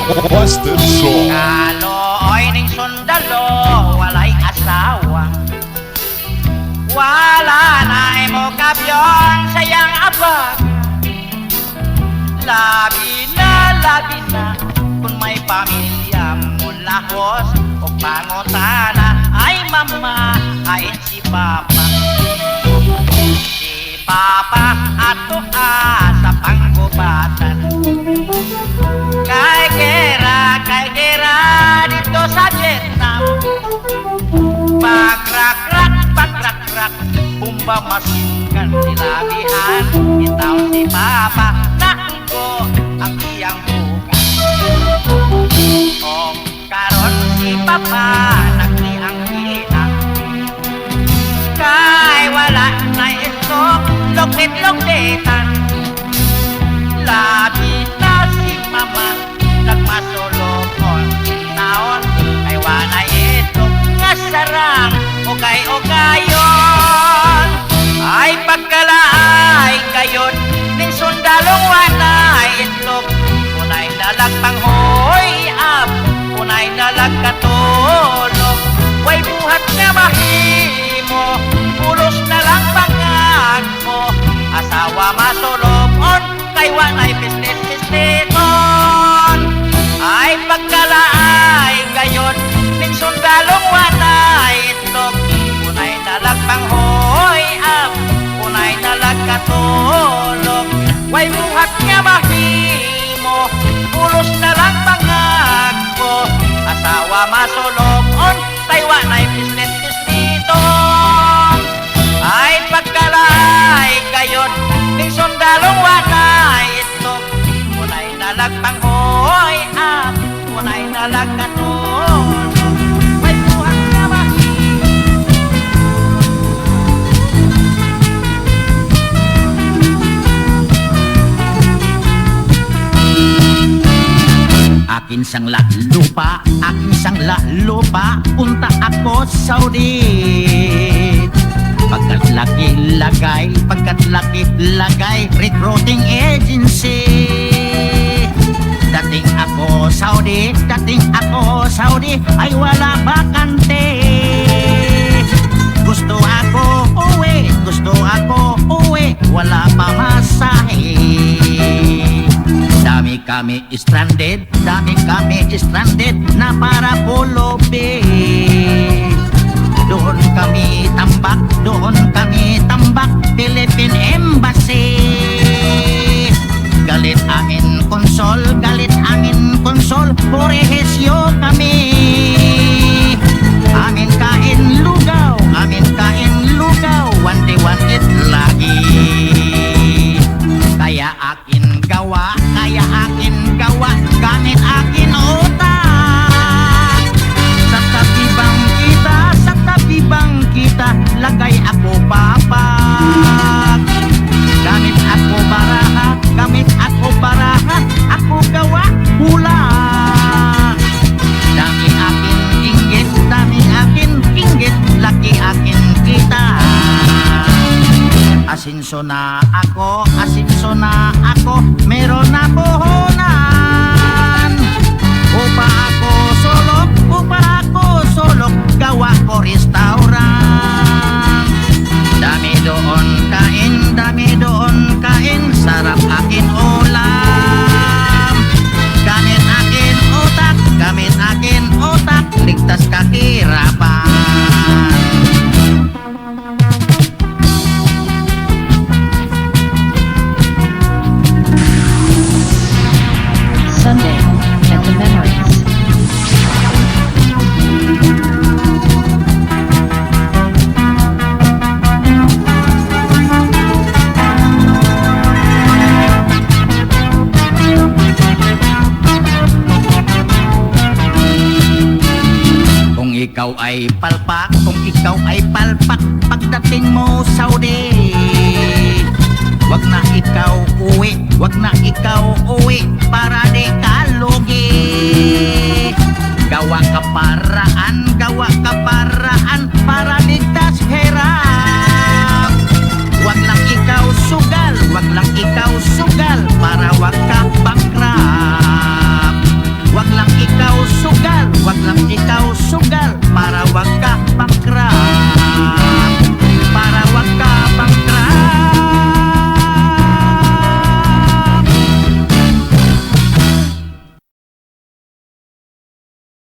Busted Song. Kalooy ning sundalo, walay asawa. Wala na mo kabyon sayang abag. Labi na kung may pamilya mula hos o pangutana. Ay mama, ay si papa. Si papa ato sa panggubatan. Kay gera dito sa Vietnam. Pagrak, bumba masinkan silabihan. Bitaw si papa, nako ang iyang bukan. O karon si papa, nagkiang-kiang. Kay wala na isok, lokit-lokitan. Labi na si mama, nagmasulokon taon. Kay wala ito nga sarang, okay-okayon. Ay pagkalaay kayon, ning sundalong wanay itlog. Unay nalag panghoy up, unay nalag katulog. Way buhat nga mahimo, pulos na lang pangag mo. Asawa masulokon, kay wanay business-businesson. Ay pagkalaay kayon, ning sundalong wanay itlog. Unay nalag panghoy up, unay nalag katulog. Way buhat nga mahimo, pulos na lang pangagpo. Asawa masulokon, kay wanay business-businesson. Ay pagkalay kayon, ning sundalong wanay itlog. Unay nalag panghoy up, unay nalag katulog. Way buhat nga mahimo. Akin sang lupa, akin sang lupa, punta ako Saudi. Pagkat laki lagay, recruiting agency. Dating ako Saudi, ay wala bakante. Gusto ako uwi, wala pamasahe. Dami kami stranded na para pulubi. Doon kami tambak, Philippine Embassy. Galit angin konsol, porehesyo kami. Amin kain lugaw, one day one it lagi. Kaya akin gawa, gamit akin utak. Sa tabi bang kita, lagay ako papak. Gamit ako baraha, ako gawa hula. Dami akin inggit, laki akin kita. Asinso na ako, meron na puhunan. Upa ako solok, gawa ko restaurant. Dami doon kain, sarap akin ulam. Gamit akin utak, ligtas kahirapan. Sunday at the Memories. Ikaw ay palpak, pagdating mo Saudi. Wag na ikaw uwi, para di ka lugi. Gawa ka paraan, para ligtas hirap. Wag lang ikaw sugal, para wag ka bankrupt. Wag lusog